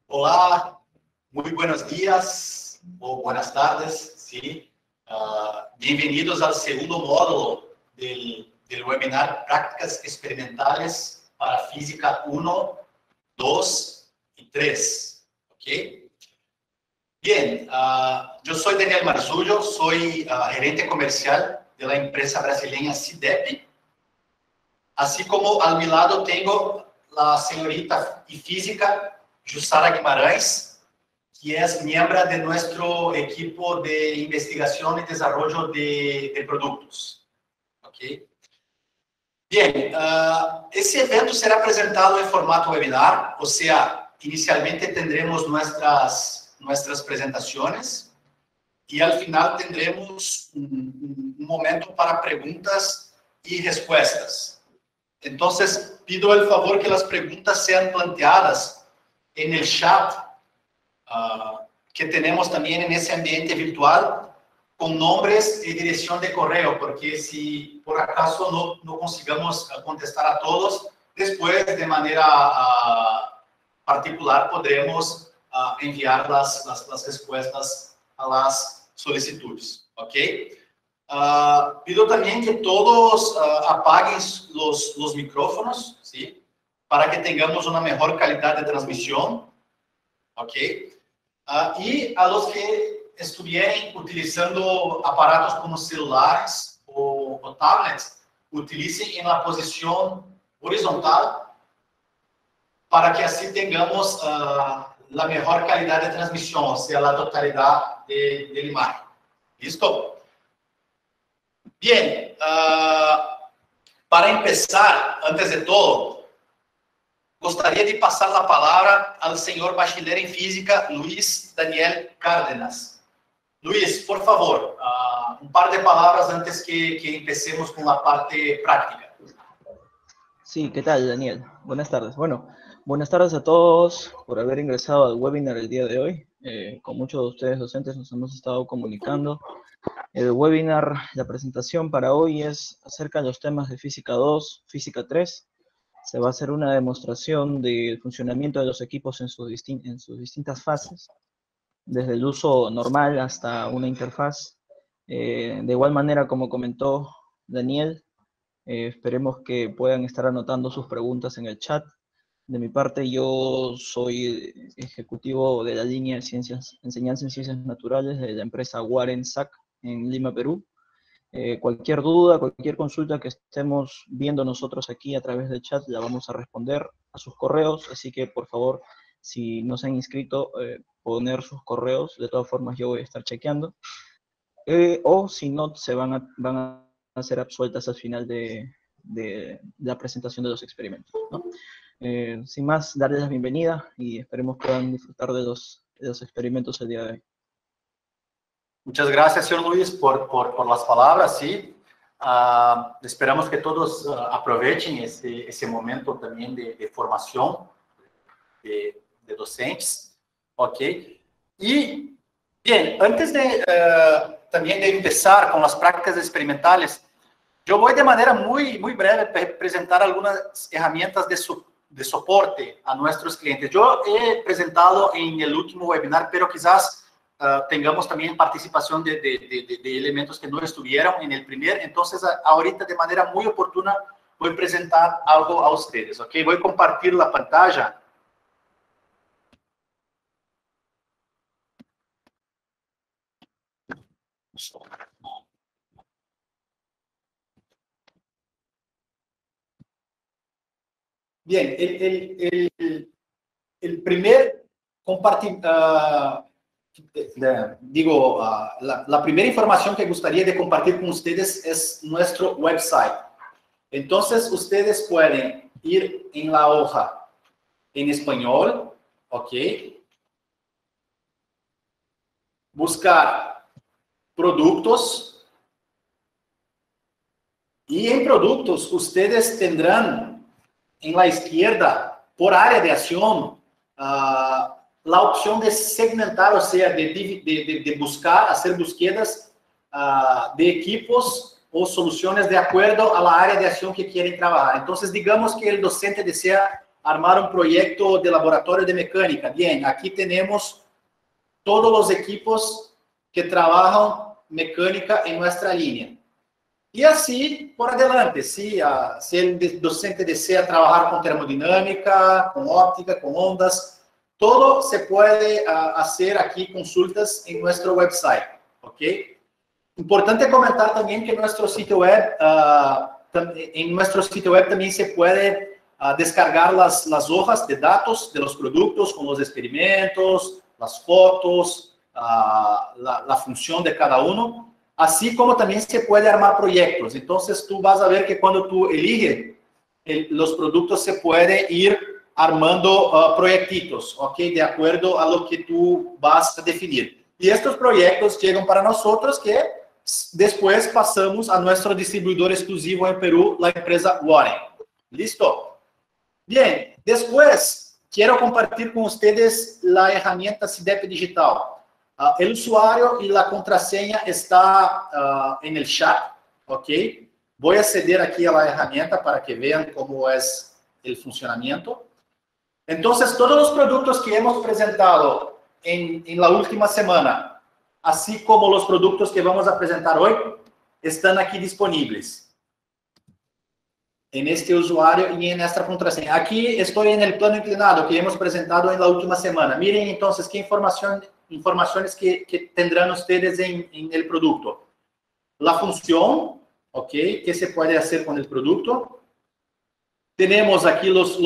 Olá, muito buenos dias ou buenas tardes, ¿sí? Bem-vindos ao segundo módulo del webinar Prácticas Experimentales para Física 1, 2 y 3, ¿ok? Bien, yo soy Daniel Marzullo, soy gerente comercial de la empresa brasileña CIDEP, así como al mi lado tengo la señorita y física Jussara Guimarães, que es miembro de nuestro equipo de investigación y desarrollo de productos. ¿Okay? Bien, ese evento será presentado en formato webinar, o sea, inicialmente tendremos nuestras presentaciones y al final tendremos un momento para preguntas y respuestas. Entonces, pido el favor que las preguntas sean planteadas en el chat que tenemos también en ese ambiente virtual con nombres y dirección de correo, porque si por acaso no consigamos contestar a todos, después de manera particular podremos enviar las respuestas a las solicitudes, ¿ok? Pido también que todos apaguen los micrófonos, ¿sí? Para que tengamos una mejor calidad de transmisión, ¿ok? Y a los que estuvieran utilizando aparatos como celulares o tablets, utilicen en la posición horizontal para que así tengamos la mejor calidad de transmisión, o sea, la totalidad de la imagen. ¿Listo? Bien, para empezar, antes de todo, gostaria de passar a palavra ao senhor bachiller em física, Luiz Daniel Cárdenas. Luiz, por favor, um par de palavras antes que empecemos com a parte práctica. Sí, ¿qué tal, Daniel? Buenas tardes. Bueno, buenas tardes a todos por haber ingresado al webinar el día de hoy. Con muchos de ustedes docentes nos hemos estado comunicando. El webinar, la presentación para hoy es acerca de los temas de Física 2, Física 3. Se va a hacer una demostración del funcionamiento de los equipos en sus distintas fases, desde el uso normal hasta una interfaz. De igual manera, como comentó Daniel, esperemos que puedan estar anotando sus preguntas en el chat. De mi parte, yo soy ejecutivo de la línea de enseñanza en ciencias naturales de la empresa Warren SAC en Lima, Perú. Cualquier duda, cualquier consulta que estemos viendo nosotros aquí a través del chat, la vamos a responder a sus correos, así que por favor, si no se han inscrito, poner sus correos, de todas formas yo voy a estar chequeando, o si no, van a ser absueltas al final de la presentación de los experimentos, ¿no? Sin más, darles la bienvenida y esperemos puedan disfrutar de los experimentos el día de hoy. Muchas gracias, señor Luis, por las palabras, sí. Esperamos que todos aprovechen ese momento también de formación de docentes, ¿ok? Y, bien, antes también de empezar con las prácticas experimentales, yo voy de manera muy breve a presentar algunas herramientas de soporte a nuestros clientes. Yo he presentado en el último webinar, pero quizás tengamos también participación de elementos que no estuvieron en el primer. Entonces, ahorita de manera muy oportuna voy a presentar algo a ustedes, ¿ok? Voy a compartir la pantalla. Bien, el primer la primera información que gustaría de compartir con ustedes es nuestro website. Entonces, ustedes pueden ir en la hoja en español, ¿ok? Buscar productos. Y en productos, ustedes tendrán en la izquierda, por área de acción, la opción de segmentar, o sea, de buscar, hacer búsquedas de equipos o soluciones de acuerdo a la área de acción que quieren trabajar. Entonces, digamos que el docente desea armar un proyecto de laboratorio de mecánica. Bien, aquí tenemos todos los equipos que trabajan mecánica en nuestra línea. Y así por adelante, ¿sí? Si el docente desea trabajar con termodinámica, con óptica, con ondas, todo se puede hacer aquí consultas en nuestro website, ¿ok? Importante comentar también que nuestro sitio web, en nuestro sitio web también se puede descargar las hojas de datos de los productos con los experimentos, las fotos, la función de cada uno. Así como también se puede armar proyectos. Entonces, tú vas a ver que cuando tú eliges los productos, se puede ir armando proyectitos, ¿ok? De acuerdo a lo que tú vas a definir. Y estos proyectos llegan para nosotros que después pasamos a nuestro distribuidor exclusivo en Perú, la empresa Warren. ¿Listo? Bien, después quiero compartir con ustedes la herramienta CIDEP Digital. El usuario y la contraseña está en el chat, ¿ok? Voy a acceder aquí a la herramienta para que vean cómo es el funcionamiento. Entonces, todos los productos que hemos presentado en la última semana, así como los productos que vamos a presentar hoy, están aquí disponibles en este usuario y en esta contraseña. Aquí estoy en el plano inclinado que hemos presentado en la última semana. Miren entonces qué informaciones que tendrán ustedes en el producto. La función, ¿ok? ¿Qué se puede hacer con el producto? Tenemos aquí los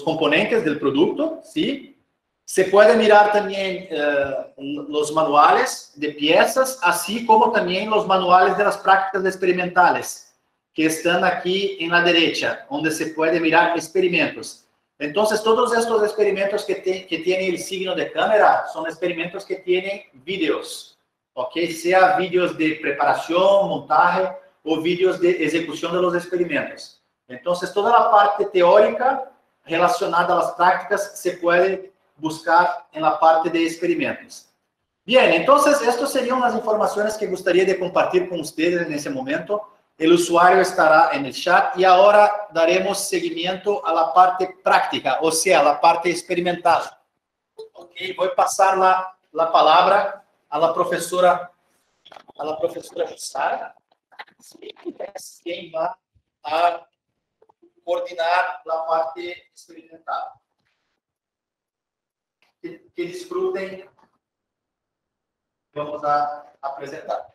componentes del producto, ¿sí? Se puede mirar también los manuales de piezas, así como también los manuales de las prácticas experimentales, que están aquí en la derecha, donde se puede mirar experimentos. Entonces, todos estos experimentos que tienen el signo de cámara son experimentos que tienen vídeos, ¿ok? Sea vídeos de preparación, montaje o vídeos de ejecución de los experimentos. Entonces, toda la parte teórica relacionada a las prácticas se puede buscar en la parte de experimentos. Bien, entonces, estas serían las informaciones que gustaría de compartir con ustedes en ese momento. El usuario estará en el chat y ahora daremos seguimiento a la parte práctica, o sea, la parte experimental. Ok, voy a pasar la palabra a la profesora Sara, quien va a coordinar la parte experimental. Que disfruten. Vamos a presentar.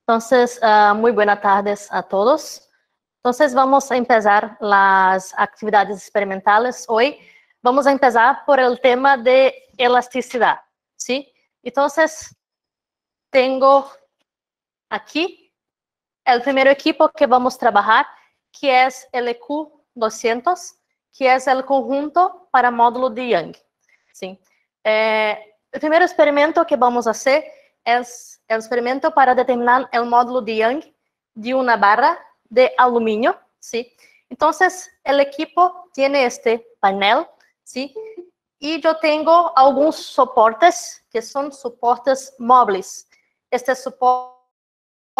Entonces, muy buenas tardes a todos. Entonces, vamos a empezar las actividades experimentales hoy. Vamos a empezar por el tema de elasticidad, ¿sí? Entonces, tengo aquí el primer equipo que vamos a trabajar, que es el EQ200, que es el conjunto para módulo de Young, ¿sí? El primer experimento que vamos a hacer es el experimento para determinar el módulo de Young de una barra de aluminio, ¿sí? Entonces, el equipo tiene este panel, ¿sí? Y yo tengo algunos soportes que son soportes móviles. Este soporte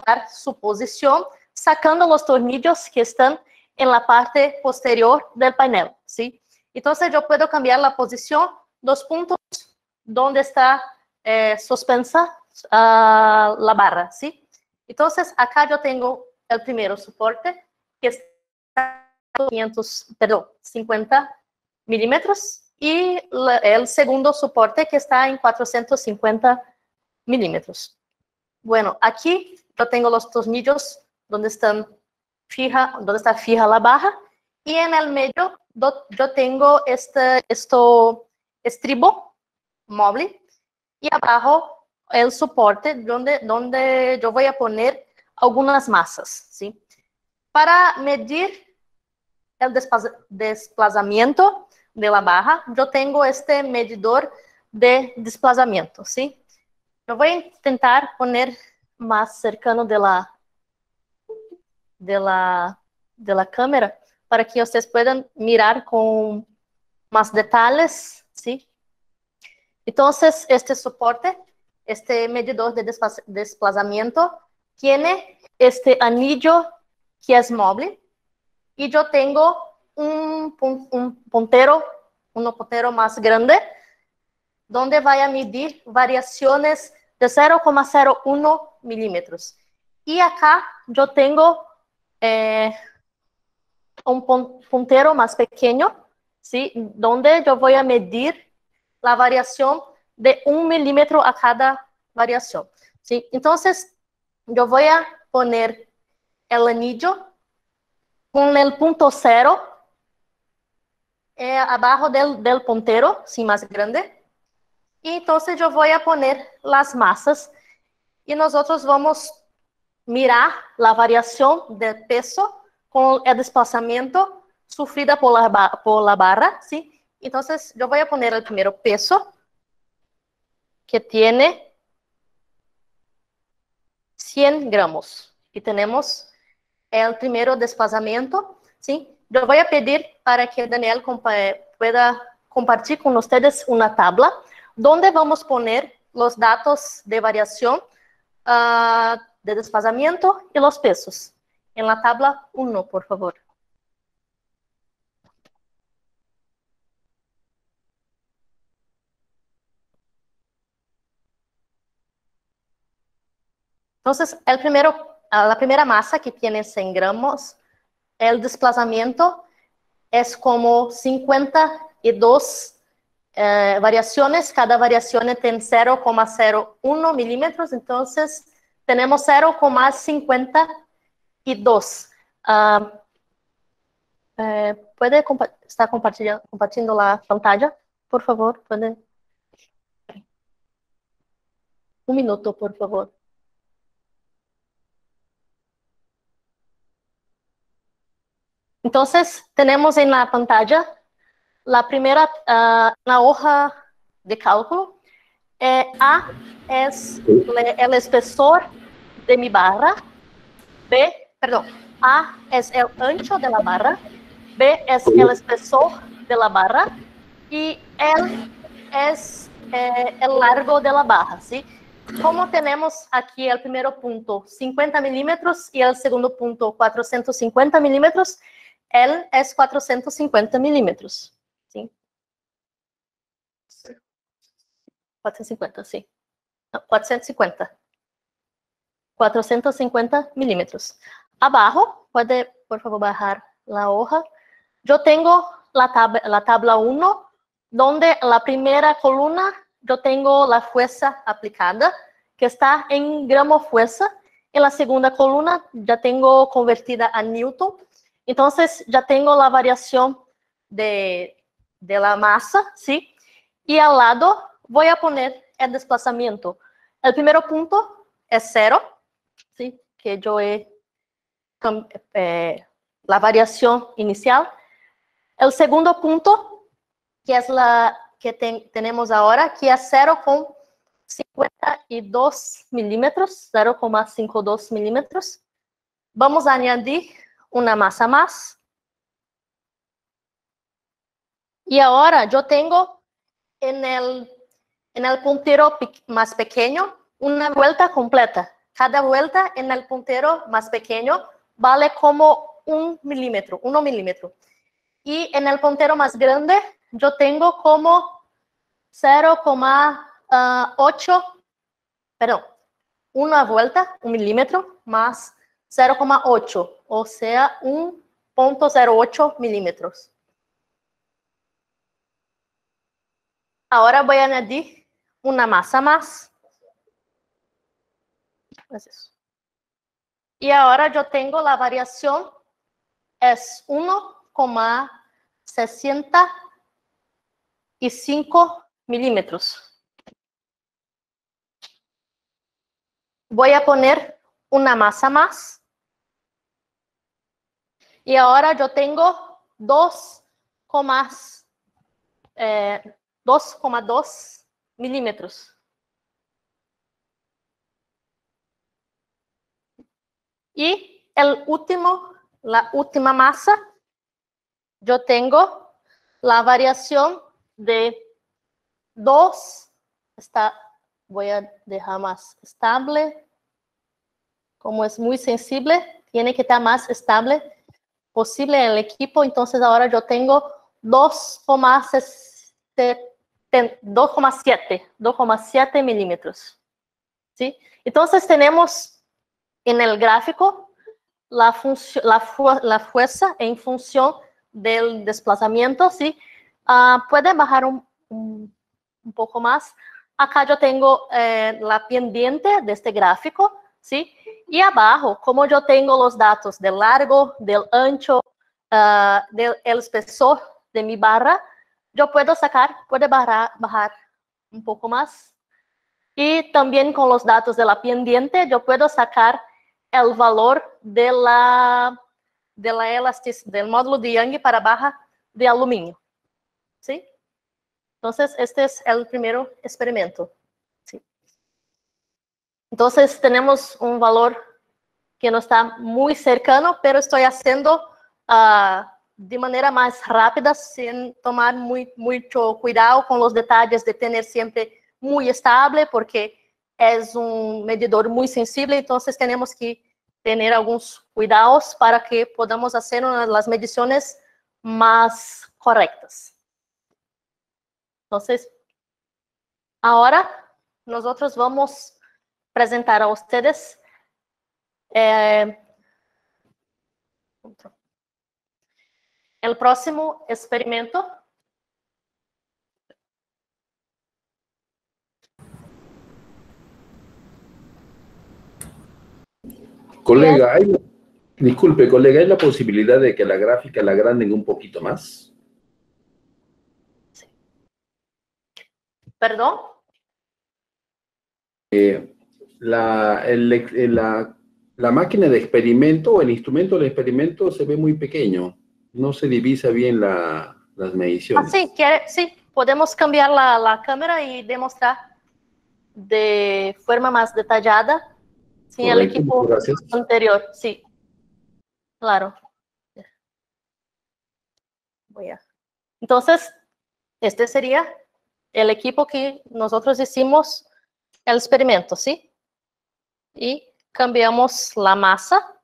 para su posición, sacando los tornillos que están en la parte posterior del panel, ¿sí? Entonces, yo puedo cambiar la posición, los puntos donde está suspensa la barra, ¿sí? Entonces, acá yo tengo el primer soporte, que está a 50 milímetros, y el segundo soporte, que está en 450 milímetros. Bueno, aquí yo tengo los tornillos donde está fija la barra, y en el medio yo tengo este estribo móvil, y abajo el soporte donde yo voy a poner algunas masas, ¿sí? Para medir el desplazamiento de la barra, yo tengo este medidor de desplazamiento, ¿sí? Yo voy a intentar poner más cercano de la cámara para que ustedes puedan mirar con más detalles, ¿sí? Entonces, este soporte, este medidor de desplazamiento, tiene este anillo que es móvil, y yo tengo un puntero más grande, donde voy a medir variaciones de 0,01 milímetros. Y acá yo tengo un puntero más pequeño, ¿sí? Donde yo voy a medir la variación de 1 milímetro a cada variación, ¿sí? Entonces, yo voy a poner el anillo con el punto 0 abajo del puntero, ¿sí? Más grande. Y entonces yo voy a poner las masas y nosotros vamos a mirar la variación de peso con el desplazamiento sufrida por la barra, ¿sí? Entonces yo voy a poner el primero peso, que tiene 100 gramos. Y tenemos el primero desplazamiento, ¿sí? Yo voy a pedir para que Daniel pueda compartir con ustedes una tabla donde vamos a poner los datos de variación de desplazamiento y los pesos. En la tabla 1, por favor. Entonces, la primera masa que tiene 100 gramos, el desplazamiento es como 52 variaciones, cada variación tiene 0,01 milímetros, entonces tenemos 0,52. ¿Puede estar compartiendo la pantalla, por favor? ¿Puede? Un minuto, por favor. Entonces, tenemos en la pantalla la primera, la hoja de cálculo. A es el espesor de mi barra. A es el ancho de la barra. B es el espesor de la barra. Y L es el largo de la barra, ¿sí? Como tenemos aquí el primer punto 50 milímetros y el segundo punto 450 milímetros, L es 450 milímetros. ¿Sí? 450, sí. No, 450. 450 milímetros. Abajo, puede, por favor, bajar la hoja. Yo tengo la tabla 1, donde la primera columna yo tengo la fuerza aplicada, que está en gramo fuerza. En la segunda columna ya tengo convertida a Newton. Entonces ya tengo la variación de la masa, ¿sí? Y al lado voy a poner el desplazamiento. El primer punto es 0, ¿sí? Que yo he la variación inicial. El segundo punto, que es la que tenemos ahora, que es 0,52 milímetros, 0,52 milímetros. Vamos a añadir una masa más. Y ahora yo tengo en el puntero más pequeño una vuelta completa. Cada vuelta en el puntero más pequeño vale como 1 milímetro. Y en el puntero más grande yo tengo como 0,8, perdón, una vuelta, 1 milímetro, más 0,8, o sea, 1,08 milímetros. Ahora voy a añadir una masa más. Y ahora yo tengo la variación, es 1,65 milímetros. Voy a poner una masa más. Y ahora yo tengo 2,2 milímetros. Y la última masa, yo tengo la variación de 2, voy a dejar más estable, como es muy sensible, tiene que estar más estable posible el equipo. Entonces ahora yo tengo 2,7 milímetros, ¿sí? Entonces tenemos en el gráfico la fuerza en función del desplazamiento, ¿sí? Puede bajar un poco más. Acá yo tengo la pendiente de este gráfico, ¿sí? Y abajo, como yo tengo los datos del largo, del ancho, del espesor de mi barra, yo puedo puede bajar un poco más. Y también con los datos de la pendiente, yo puedo sacar el valor del módulo de Young para barra de aluminio, ¿sí? Entonces, este es el primer experimento, ¿sí? Entonces, tenemos un valor que no está muy cercano, pero estoy haciendo de manera más rápida, sin tomar mucho cuidado con los detalles de tener siempre muy estable, porque es un medidor muy sensible, entonces tenemos que tener algunos cuidados para que podamos hacer las mediciones más correctas. Entonces, ahora nosotros vamos a presentar a ustedes el próximo experimento. Colega, disculpe, colega, ¿hay la posibilidad de que la gráfica la agranden un poquito más? Sí. ¿Perdón? La máquina de experimento o el instrumento del experimento se ve muy pequeño. No se divisa bien las mediciones. Sí, podemos cambiar la cámara y demostrar de forma más detallada. Sí, Correcto, el equipo gracias. anterior, sí. Claro. Entonces, este sería el equipo que nosotros hicimos el experimento, ¿sí? Y cambiamos la masa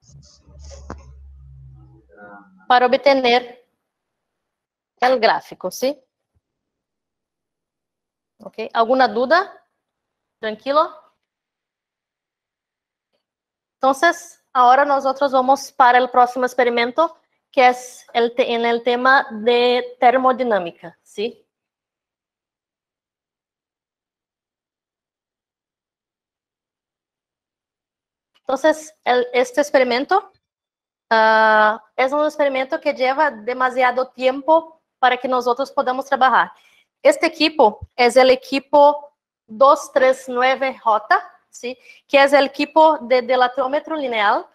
para obtener el gráfico, ¿sí? ¿Ok? ¿Alguna duda? Tranquilo. Entonces, ahora nosotros vamos para el próximo experimento, que es en el tema de termodinámica, ¿sí? Entonces, este experimento es un experimento que lleva demasiado tiempo para que nosotros podamos trabajar. Este equipo es el equipo 239J, ¿sí? Que es el equipo de dilatómetro lineal,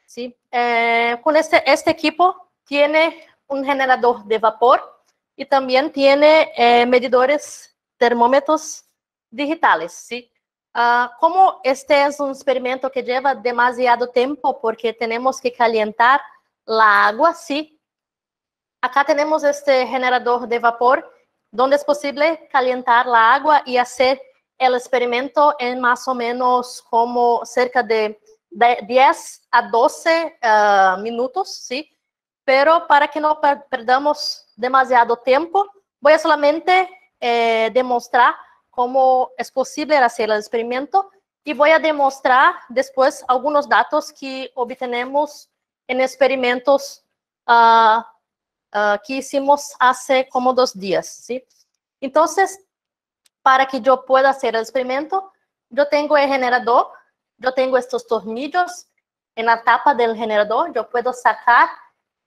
¿sí? Con este equipo tiene un generador de vapor y también tiene medidores termómetros digitales, ¿sí? Como este es un experimento que lleva demasiado tiempo porque tenemos que calentar la agua, ¿sí? Acá tenemos este generador de vapor donde es posible calentar la agua y hacer el experimento en más o menos como cerca de 10 a 12 minutos, ¿sí? Pero para que no perdamos demasiado tiempo, voy a solamente demostrar cómo es posible hacer el experimento y voy a demostrar después algunos datos que obtenemos en experimentos que hicimos hace como 2 días, ¿sí? Entonces, para que yo pueda hacer el experimento, yo tengo el generador, yo tengo estos tornillos en la tapa del generador, yo puedo sacar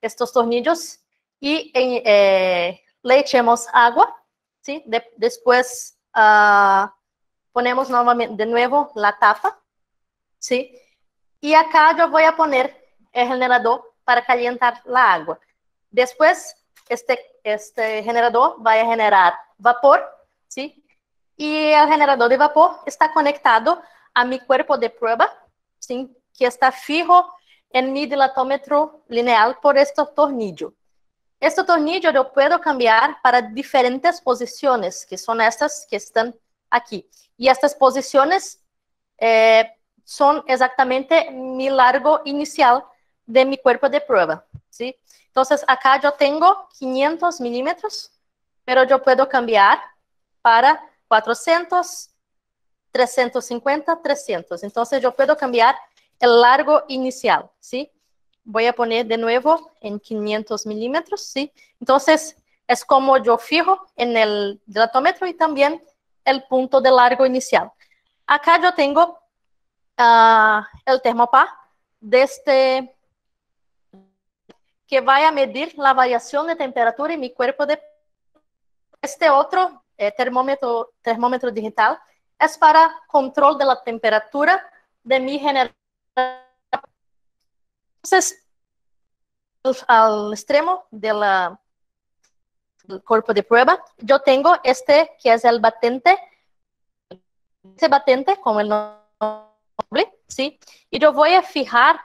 estos tornillos y le echemos agua, ¿sí? Después ponemos nuevamente de nuevo la tapa, ¿sí? Y acá yo voy a poner el generador para calentar la agua. Después, este generador va a generar vapor, ¿sí? Y el generador de vapor está conectado a mi cuerpo de prueba, ¿sí? Que está fijo en mi dilatómetro lineal por este tornillo. Este tornillo yo puedo cambiar para diferentes posiciones, que son estas que están aquí. Y estas posiciones son exactamente mi largo inicial de mi cuerpo de prueba, ¿sí? Entonces, acá yo tengo 500 milímetros, pero yo puedo cambiar para 400, 350, 300. Entonces, yo puedo cambiar el largo inicial, ¿sí? Voy a poner de nuevo en 500 milímetros, ¿sí? Entonces, es como yo fijo en el dilatómetro y también el punto de largo inicial. Acá yo tengo el termopar que va a medir la variación de temperatura en mi cuerpo de... Este otro termómetro digital es para control de la temperatura de mi generador. Entonces, al extremo del cuerpo de prueba, yo tengo este que es el batente, ese batente como el nombre, ¿sí? Y yo voy a fijar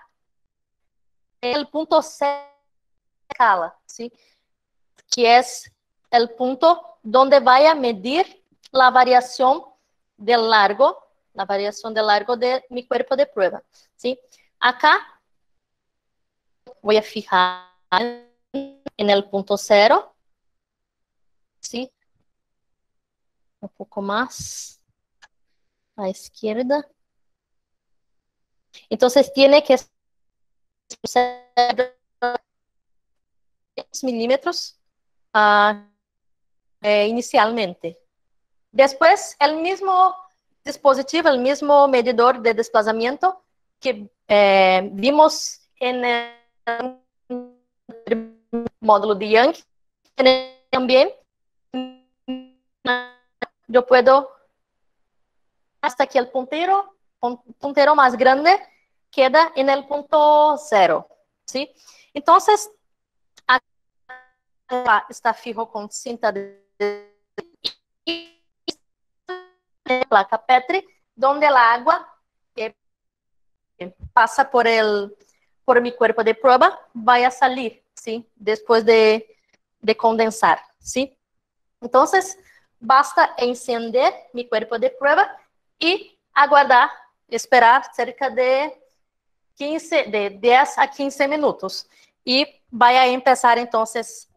el punto C escala, ¿sí? Que es el punto donde vaya a medir la variación del largo de mi cuerpo de prueba, ¿sí? Acá voy a fijar en el punto 0, ¿sí? Un poco más a izquierda. Entonces tiene que ser milímetros inicialmente. Después, el mismo dispositivo, el mismo medidor de desplazamiento que vimos en el módulo de Young, también yo puedo hasta que el puntero más grande queda en el punto 0, ¿sí? Entonces, acá está fijo con cinta de placa Petri, donde el agua que pasa por mi cuerpo de prueba va a salir, ¿sí? Después de condensar, ¿sí? Entonces, basta encender mi cuerpo de prueba y aguardar, esperar cerca de 10 a 15 minutos. Y vaya a empezar, entonces,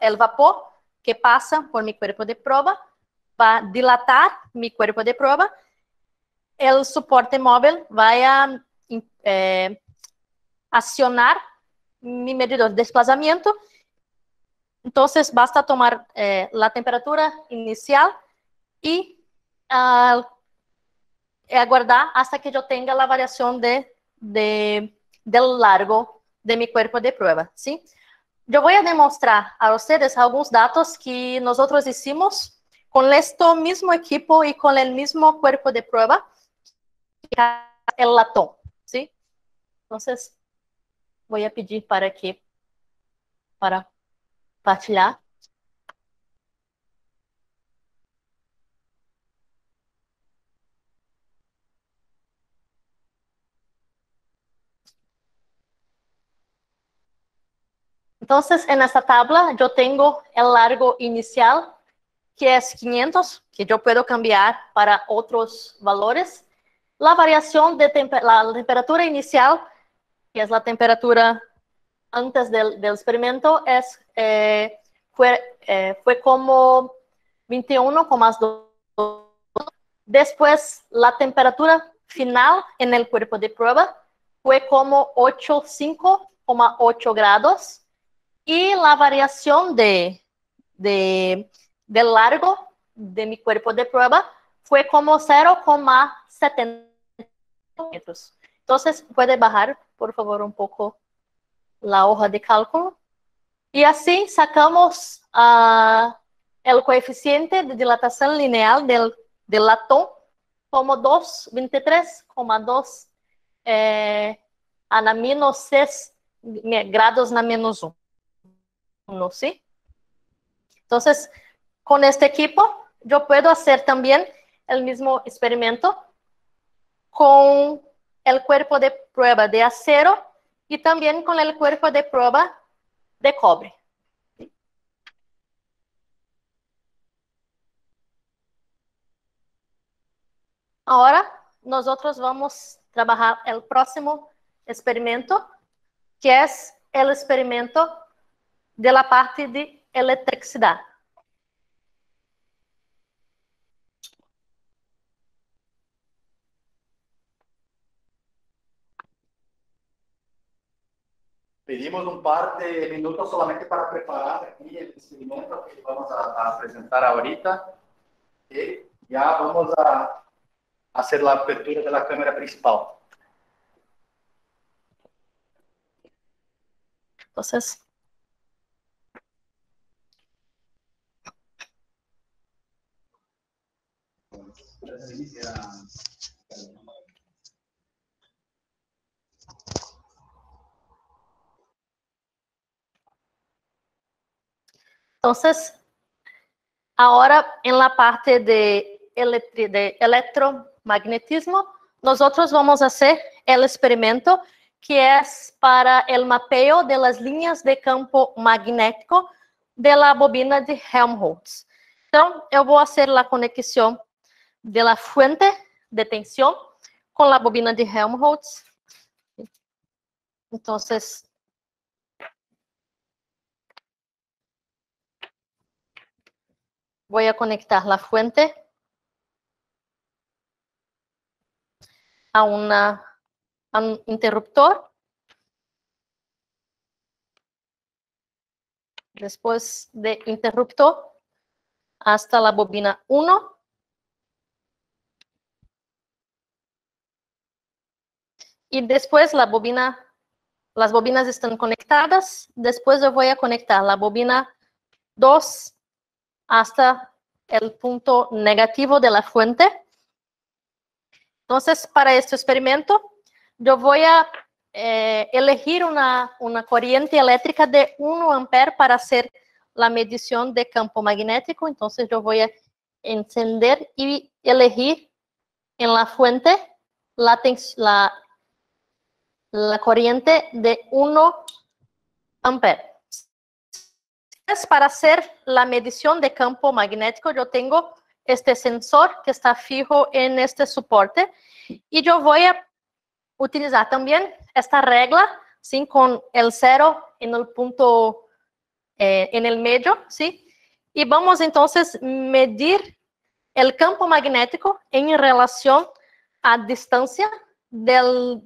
el vapor que pasa por mi cuerpo de prueba va a dilatar mi cuerpo de prueba. El soporte móvil va a accionar mi medidor de desplazamiento. Entonces, basta tomar la temperatura inicial y aguardar hasta que yo tenga la variación del largo de mi cuerpo de prueba, ¿sí? Yo voy a demostrar a ustedes algunos datos que nosotros hicimos con este mismo equipo y con el mismo cuerpo de prueba, el latón, ¿sí? Entonces, voy a pedir para compartilhar. Entonces, en esta tabla yo tengo el largo inicial, que es 500, que yo puedo cambiar para otros valores. La variación de la temperatura inicial, que es la temperatura antes del experimento, fue como 21,2. Después, la temperatura final en el cuerpo de prueba fue como 5,8 grados. Y la variación del largo de mi cuerpo de prueba fue como 0,70 metros. Entonces, puede bajar, por favor, un poco la hoja de cálculo. Y así sacamos el coeficiente de dilatación lineal del latón como 23,2 a la menos 6 grados na menos 1. ¿Sí? Entonces, con este equipo, yo puedo hacer también el mismo experimento con el cuerpo de prueba de acero y también con el cuerpo de prueba de cobre. Ahora, nosotros vamos a trabajar el próximo experimento que es el experimento de la parte de electricidad. Pedimos un par de minutos solamente para preparar aquí el experimento que vamos a presentar ahorita. Y ya vamos a hacer la apertura de la cámara principal. Entonces, ahora en la parte de electromagnetismo, nosotros vamos a hacer el experimento que es para el mapeo de las líneas de campo magnético de la bobina de Helmholtz. Então, eu vou fazer a conexão de la fuente de tensión con la bobina de Helmholtz. Entonces, voy a conectar la fuente a un interruptor. Después de interruptor, hasta la bobina 1. Y después las bobinas están conectadas. Después yo voy a conectar la bobina 2 hasta el punto negativo de la fuente. Entonces, para este experimento, yo voy a elegir una corriente eléctrica de 1 ampere para hacer la medición de campo magnético. Entonces, yo voy a encender y elegir en la fuente la corriente de 1 ampere. Para hacer la medición de campo magnético, yo tengo este sensor que está fijo en este soporte y yo voy a utilizar también esta regla, ¿sí? Con el 0 en el punto, en el medio, ¿sí? Y vamos entonces medir el campo magnético en relación a distancia del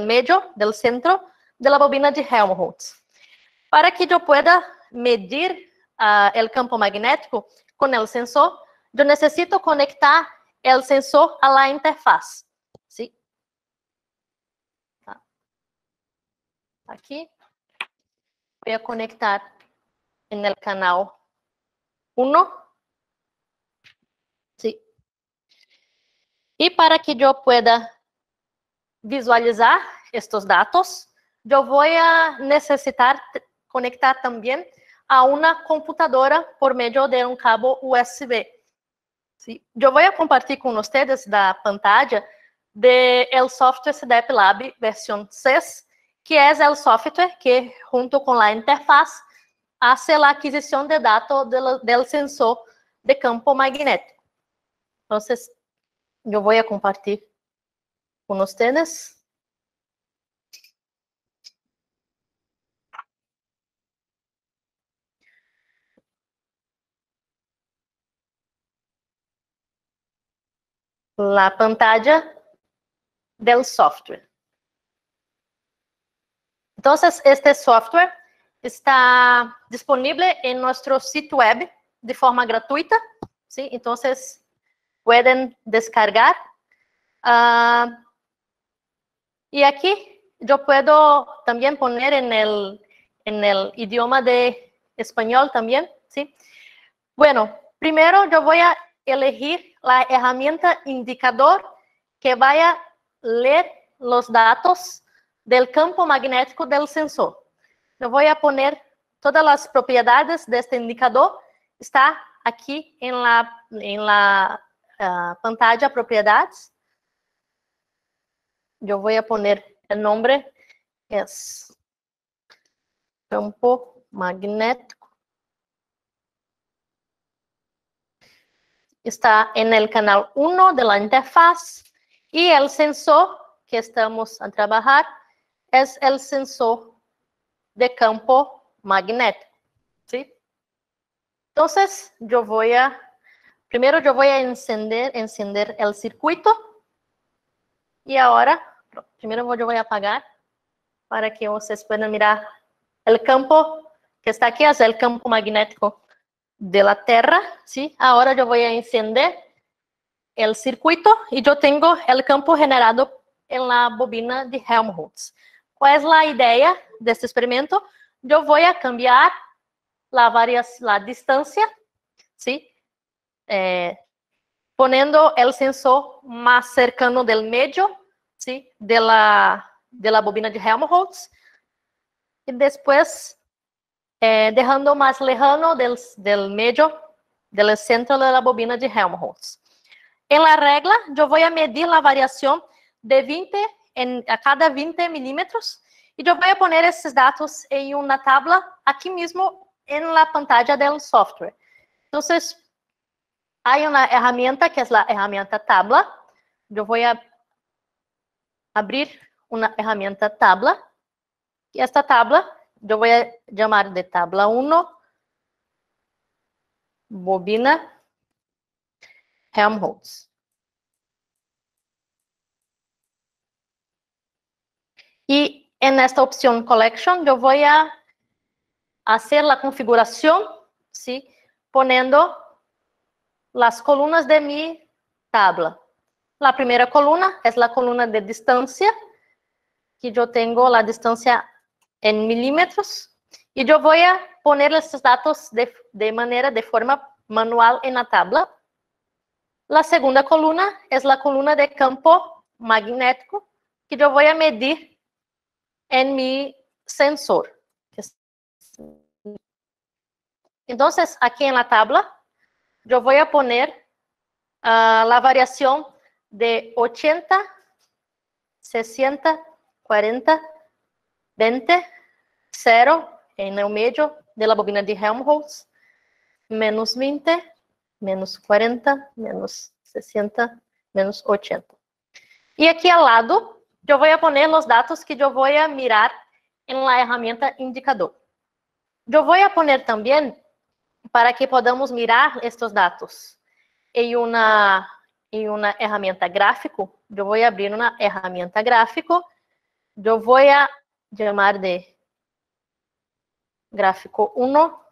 medio, del centro de la bobina de Helmholtz. Para que yo pueda medir el campo magnético con el sensor, yo necesito conectar el sensor a la interfaz. ¿Sí? Aquí voy a conectar en el canal 1. ¿Sí? Y para que yo pueda visualizar estos datos, yo voy a necesitar conectar también a una computadora por medio de un cabo USB. ¿Sí? Yo voy a compartir con ustedes la pantalla del software CDEP Lab versión 6, que es el software que junto con la interfaz hace la adquisición de datos del sensor de campo magnético. Entonces, yo voy a compartir con ustedes. La pantalla del software. Entonces, este software está disponible en nuestro sitio web de forma gratuita, ¿sí? Entonces, pueden descargar. Y aquí yo puedo también poner en el idioma de español también, ¿sí? Bueno, primero yo voy a elegir la herramienta indicador que vaya a leer los datos del campo magnético del sensor. Yo voy a poner todas las propiedades de este indicador. Está aquí en la pantalla propiedades. Yo voy a poner el nombre, es campo magnético. Está en el canal 1 de la interfaz y el sensor que estamos a trabajar es el sensor de campo magnético, ¿sí? Entonces, primero yo voy a encender el circuito. Y ahora, primero yo voy a apagar para que ustedes puedan mirar el campo que está aquí, es el campo magnético de la Tierra, ¿sí? Ahora yo voy a encender el circuito y yo tengo el campo generado en la bobina de Helmholtz. ¿Cuál es la idea de este experimento? Yo voy a cambiar la distancia, ¿sí? Poniendo el sensor más cercano del medio, ¿sí? de la bobina de Helmholtz, y después dejando más lejano del medio, del centro de la bobina de Helmholtz. En la regla, yo voy a medir la variación de 20 a cada 20 milímetros, y yo voy a poner esos datos en una tabla aquí mismo en la pantalla del software. Entonces, hay una herramienta que es la herramienta tabla. Yo voy a abrir una herramienta tabla. Y esta tabla, yo voy a llamar de tabla 1, bobina Helmholtz. Y en esta opción Collection, yo voy a hacer la configuración, ¿sí? Poniendo las columnas de mi tabla. La primera columna es la columna de distancia, que yo tengo la distancia en milímetros, y yo voy a poner estos datos de forma manual en la tabla. La segunda columna es la columna de campo magnético, que yo voy a medir en mi sensor. Entonces, aquí en la tabla, yo voy a poner la variación de 80, 60, 40, 20, 0 en el medio de la bobina de Helmholtz, menos 20, menos 40, menos 60, menos 80. Y aquí al lado, yo voy a poner los datos que yo voy a mirar en la herramienta indicador. Yo voy a poner también, para que podamos mirar estos datos en una herramienta gráfico, yo voy a abrir una herramienta gráfico, yo voy a llamar de gráfico 1,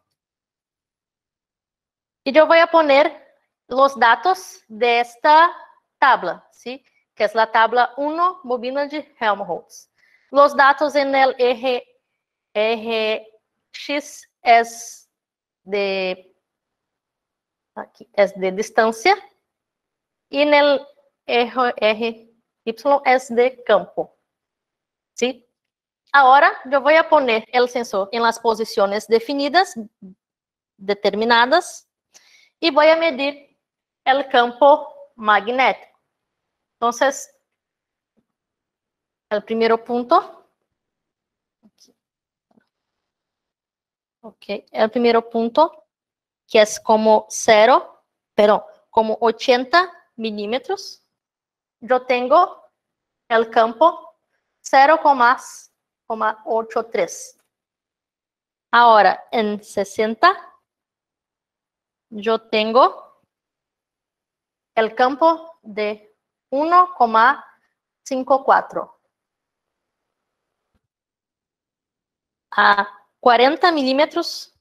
y yo voy a poner los datos de esta tabla, ¿sí? Que es la tabla 1, bobina de Helmholtz. Los datos en el eje X es de distancia, y en el eje Y es de campo, ¿sí? Ahora yo voy a poner el sensor en las posiciones definidas, determinadas, y voy a medir el campo magnético. Entonces, el primer punto, el primer punto, que es como 80 milímetros, yo tengo el campo 0,83. Ahora, en 60, yo tengo el campo de 1,54. A 40 milímetros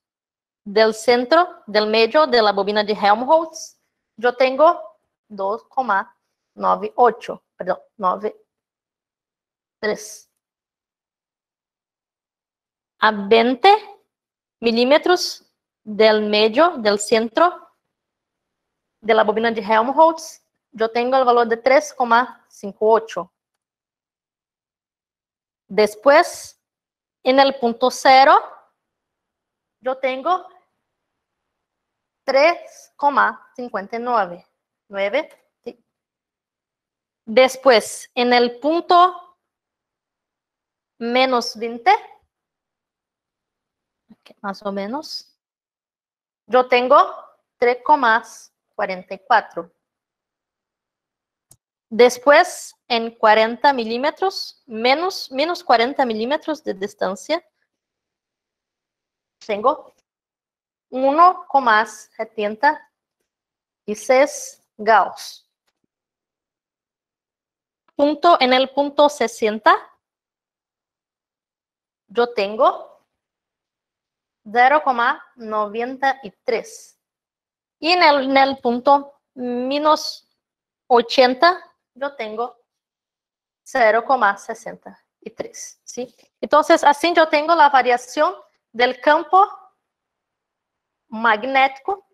del centro, del medio de la bobina de Helmholtz, yo tengo 2,98, perdón, 93. A 20 milímetros del medio, del centro de la bobina de Helmholtz, yo tengo el valor de 3,58. Después, en el punto 0, yo tengo 3,59. ¿Sí? Después, en el punto menos 20, más o menos, yo tengo 3,44. Después, en 40 milímetros, menos 40 milímetros de distancia, tengo 1,76 Gauss. En el punto 60, yo tengo 0,93. Y en el punto menos 80, yo tengo 0,63. ¿Sí? Entonces, así yo tengo la variación del campo magnético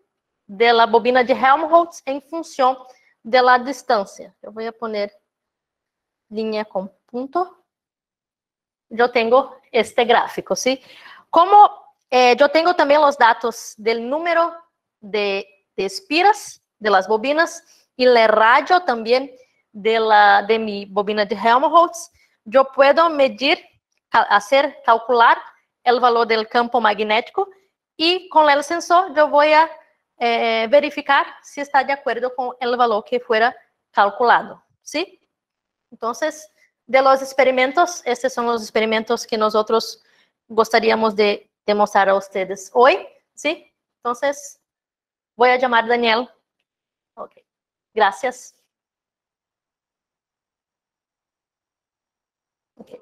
de la bobina de Helmholtz en función de la distancia. Yo voy a poner línea con punto. Yo tengo este gráfico, ¿sí? Como yo tengo también los datos del número de espiras de las bobinas y el radio también de mi bobina de Helmholtz, yo puedo medir, calcular el valor del campo magnético y con el sensor yo voy a verificar si está de acuerdo con el valor que fuera calculado, ¿sí? Entonces, de los experimentos, estos son los experimentos que nosotros gustaríamos de demostrar a ustedes hoy, ¿sí? Entonces, voy a llamar a Daniel. Ok, gracias. Okay.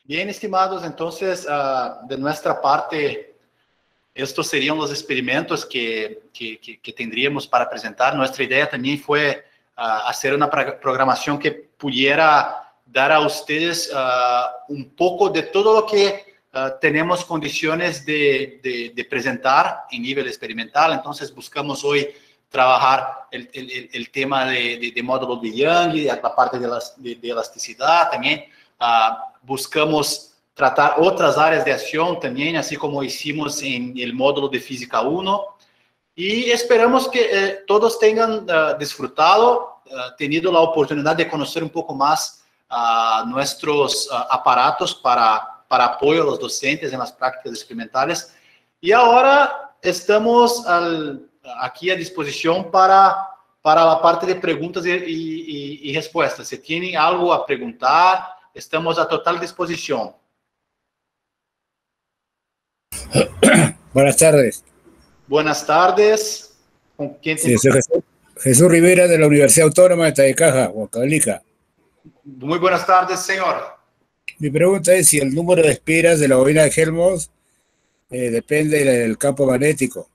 Bien, estimados, entonces, de nuestra parte, estos serían los experimentos que tendríamos para presentar. Nuestra idea también fue hacer una programación que pudiera dar a ustedes un poco de todo lo que tenemos condiciones de presentar en nivel experimental. Entonces, buscamos hoy trabajar el tema de módulos de Young, la parte de elasticidad también. Buscamos tratar otras áreas de acción también, así como hicimos en el módulo de Física 1. Y esperamos que todos tengan disfrutado, tenido la oportunidad de conocer un poco más nuestros aparatos para apoyo a los docentes en las prácticas experimentales. Y ahora estamos aquí a disposición para la parte de preguntas y respuestas. Si tienen algo a preguntar, estamos a total disposición. Buenas tardes. Buenas tardes. ¿Con quién Sí, soy Jesús Rivera de la Universidad Autónoma de Tayacaja, Huancavelica. Muy buenas tardes, señor. Mi pregunta es si el número de espiras de la bobina de Helmholtz depende del campo magnético.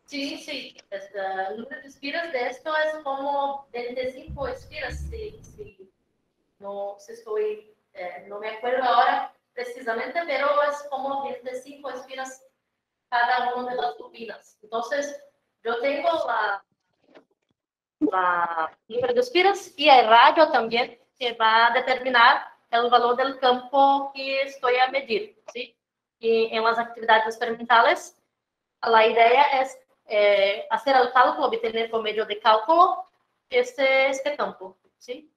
Sí, sí. El número de espiras de esto es como 25 espiras, no me acuerdo ahora precisamente, pero es como 25 espiras cada una de las bobinas. Entonces, yo tengo la número de espiras y el radio también, que va a determinar el valor del campo que estoy a medir, ¿sí? Y en las actividades experimentales, la idea es hacer el cálculo, obtener por medio de cálculo este campo, ¿sí?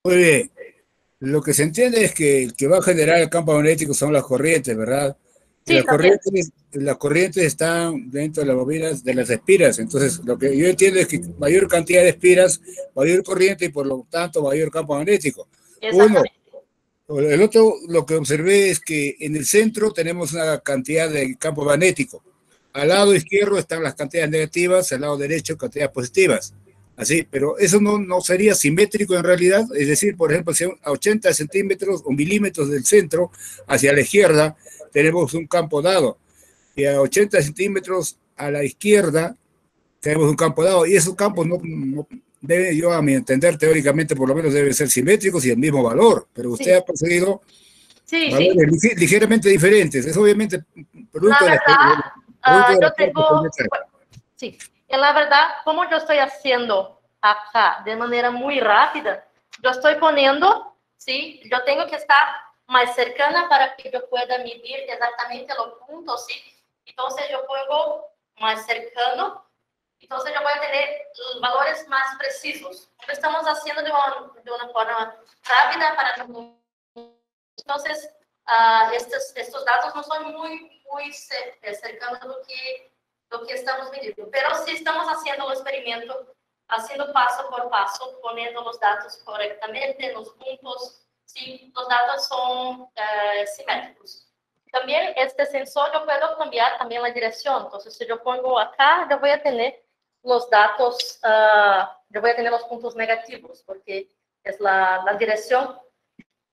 Muy bien. Lo que se entiende es que el que va a generar el campo magnético son las corrientes, ¿verdad? Y Sí, las corrientes están dentro de las bobinas de las espiras. Entonces, lo que yo entiendo es que mayor cantidad de espiras, mayor corriente y por lo tanto mayor campo magnético. Uno. El otro, lo que observé es que en el centro tenemos una cantidad de campo magnético. Al lado izquierdo están las cantidades negativas, al lado derecho cantidades positivas. Así, pero eso no sería simétrico en realidad. Es decir, por ejemplo, si a 80 centímetros o milímetros del centro hacia la izquierda tenemos un campo dado, y a 80 centímetros a la izquierda tenemos un campo dado, y esos campos no debe, yo a mi entender, teóricamente por lo menos deben ser simétricos y el mismo valor, pero usted ha conseguido Sí, valores ligeramente diferentes. Es obviamente producto la de verdad, de yo la tengo, sí, en la verdad, como yo estoy haciendo acá de manera muy rápida, yo estoy poniendo, sí, yo tengo que estar más cercana para que yo pueda medir exactamente los puntos, sí. Entonces yo pongo más cercano, entonces yo voy a tener valores más precisos. Lo estamos haciendo de una forma rápida para no. Entonces, estos datos no son muy cercanos a lo que estamos midiendo, pero sí estamos haciendo el experimento, haciendo paso por paso, poniendo los datos correctamente, los puntos, sí, los datos son simétricos. También este sensor yo puedo cambiar también la dirección, entonces si yo pongo acá, yo voy a tener los datos, yo voy a tener los puntos negativos, porque es la dirección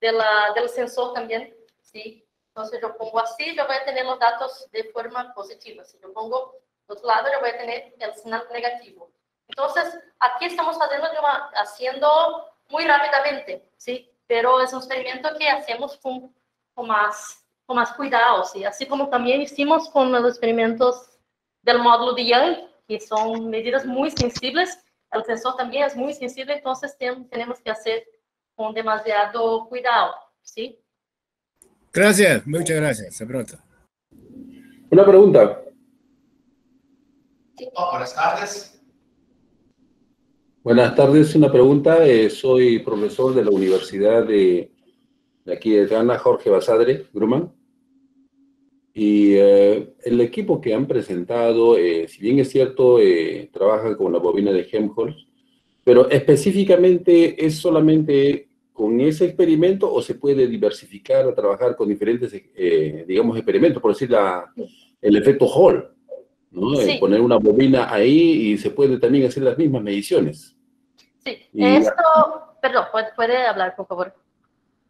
del sensor también, ¿sí? Entonces yo pongo así, yo voy a tener los datos de forma positiva. Si yo pongo de otro lado, yo voy a tener el señal negativo. Entonces, aquí estamos haciendo muy rápidamente, ¿sí? Pero es un experimento que hacemos con más cuidado, ¿sí? Así como también hicimos con los experimentos del módulo de Young, que son medidas muy sensibles. El sensor también es muy sensible, entonces tenemos que hacer con demasiado cuidado, ¿sí? Gracias, muchas gracias. Hasta pronto. Una pregunta. Buenas tardes. Buenas tardes, una pregunta. Soy profesor de la Universidad de aquí de Ghana, Jorge Basadre, Grumman. Y el equipo que han presentado, si bien es cierto, trabaja con la bobina de Helmholtz, pero específicamente es solamente con ese experimento o se puede diversificar a trabajar con diferentes, digamos, experimentos, por decir el efecto Hall, ¿no? Sí. Poner una bobina ahí y se puede también hacer las mismas mediciones. Sí, Y, perdón, puede hablar, por favor.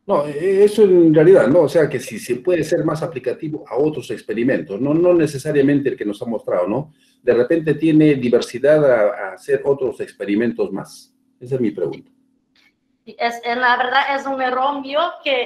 no, eso en realidad, ¿no? O sea, que si se puede ser más aplicativo a otros experimentos, no necesariamente el que nos ha mostrado, ¿no? De repente tiene diversidad a hacer otros experimentos más. Esa es mi pregunta. En la verdad es un error mío,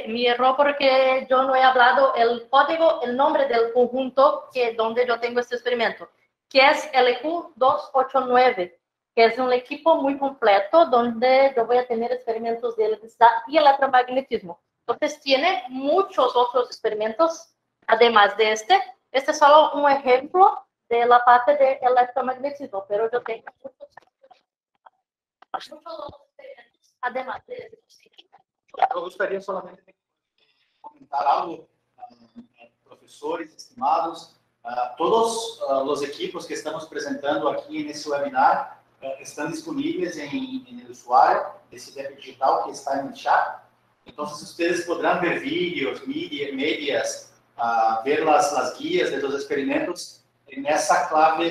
mi error porque yo no he hablado el código, el nombre del conjunto donde yo tengo este experimento, que es LQ289, que es un equipo muy completo donde yo voy a tener experimentos de electricidad y electromagnetismo. Entonces tiene muchos otros experimentos, además de este. Este es solo un ejemplo de la parte de electromagnetismo, pero yo tengo muchos otros experimentos, además de este. Eu gostaria solamente de comentar algo, professores estimados. Todos os equipos que estamos apresentando aqui nesse webinar estão disponíveis em el usuário desse DEP digital que está no chat. Então, vocês poderão ver vídeos, medias, ver as guias de los experimentos nessa clave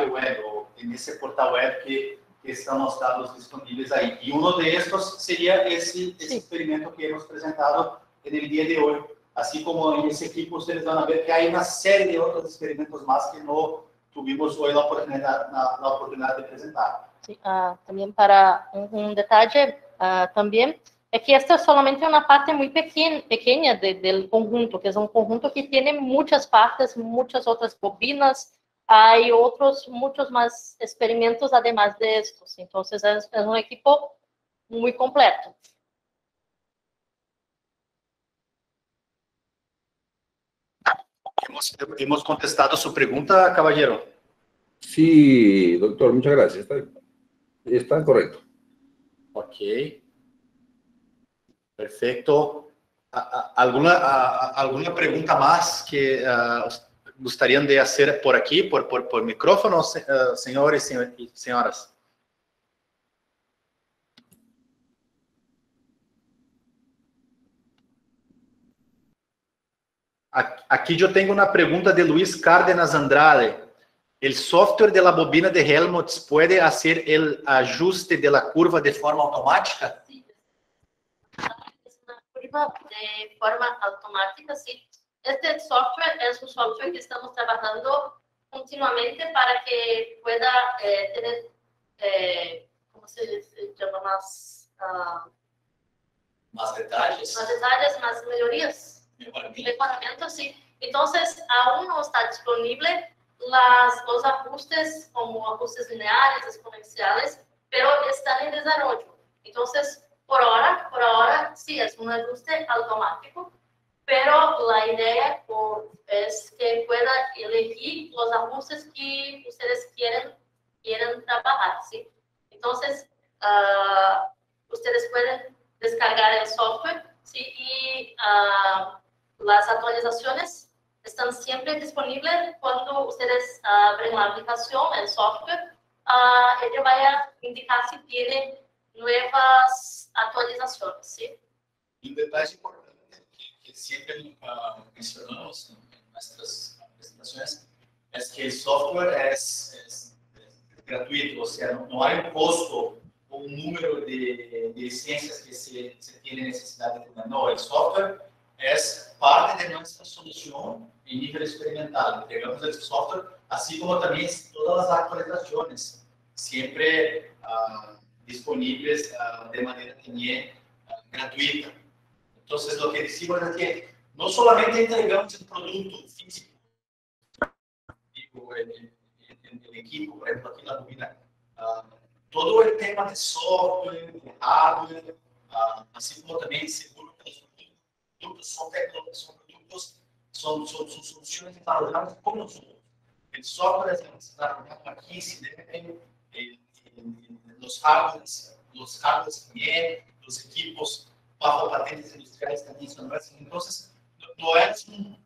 web ou nesse portal web que estão os dados disponíveis aí. E um destes seria esse experimento que hemos apresentado no dia de hoje. Assim como em esse equipo, vocês vão ver que há uma série de outros experimentos mais que não tivemos hoje a oportunidade de apresentar. Sí, también para un detalle también, es que esto es solamente una parte muy pequeña del conjunto, que es un conjunto que tiene muchas partes, muchas otras bobinas, hay muchos más experimentos además de estos. Entonces es un equipo muy completo. Hemos contestado su pregunta, caballero. Sí, doctor, muchas gracias. Está correcto. Ok. Perfecto. ¿Alguna pregunta más que gustarían de hacer por aquí, por micrófono, señores y señoras? Aquí yo tengo una pregunta de Luis Cárdenas Andrade. ¿El software de la bobina de Helmholtz puede hacer el ajuste de la curva de forma automática? Sí. Es una curva de forma automática, sí. Este software es un software que estamos trabajando continuamente para que pueda tener, ¿cómo se llama más? Más detalles. Más detalles, más melhorías. Mejoramiento, sí. Entonces, aún no está disponible los ajustes como ajustes lineares, exponenciales, pero están en desarrollo. Entonces, por ahora sí, es un ajuste automático, pero la idea es que pueda elegir los ajustes que ustedes quieren trabajar, ¿sí? Entonces, ustedes pueden descargar el software, ¿sí? Y las actualizaciones están siempre disponibles cuando ustedes abren la aplicación, el software. Ella va a indicar si tiene nuevas actualizaciones, ¿sí? Un detalle importante que siempre mencionamos en nuestras presentaciones es que el software es gratuito, o sea, no hay un costo o un número de licencias que se tiene necesidad de tener. No, el software es parte de nuestra solución en nivel experimental. Entregamos el software, así como también todas las actualizaciones, siempre disponibles de manera también gratuita. Entonces, lo que decimos es que no solamente entregamos el producto físico, el equipo, por ejemplo, aquí en la bobina, todo el tema de software, de hardware, así como también seguro que los productos son soluciones desarrolladas por nosotros. El software es desarrollado aquí, si deben, los hardwares también, los equipos bajo patentes industriales también son nuestros. Entonces, no es una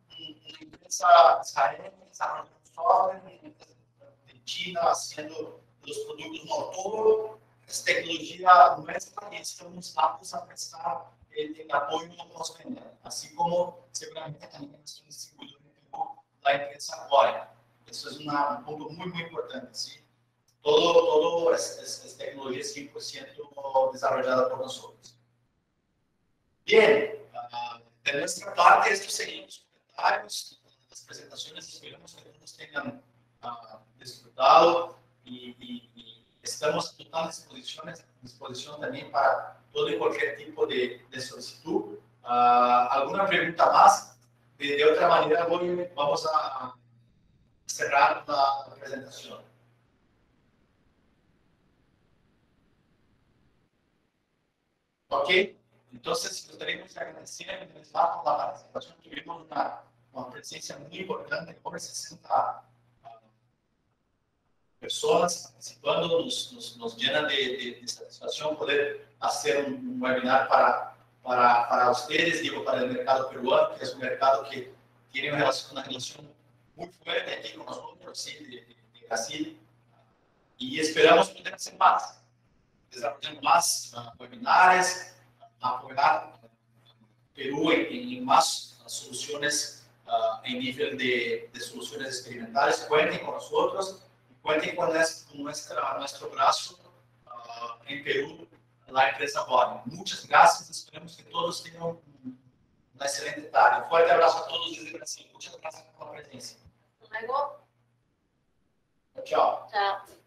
empresa israelí desarrollando software, de China haciendo los productos, no, todo es tecnología nuestra y estamos aptos a prestar el apoyo post-venta, así como seguramente también es distribuidor la empresa Core. Eso es un punto muy importante, ¿sí? Todo es tecnología 100% desarrollada por nosotros. Bien, de nuestra parte, estos serían los comentarios, las presentaciones. Esperamos que todos tengan disfrutado y estamos en total disposición también para todo y cualquier tipo de solicitud. ¿Alguna pregunta más? De otra manera, vamos a cerrar la presentación. Ok, entonces gostaríamos de agradecer por la participación. Tuvimos una presencia muy importante, over 60 personas participando. Nos llena de satisfacción poder hacer un webinar para ustedes, digo, para el mercado peruano, que es un mercado que tiene una relación muy fuerte aquí con nosotros, ¿sí? de Brasil, y esperamos poder hacer más, desarrollando más webinares, apoyar Perú en más soluciones en nivel de soluciones experimentales. Cuenten con nosotros, cuenten con nuestro brazo en Perú, la empresa Core. Muchas gracias, esperamos que todos tengan una excelente tarde. Un fuerte abrazo a todos desde Brasil. Muchas gracias por la presencia. Luego. Chao. Chao.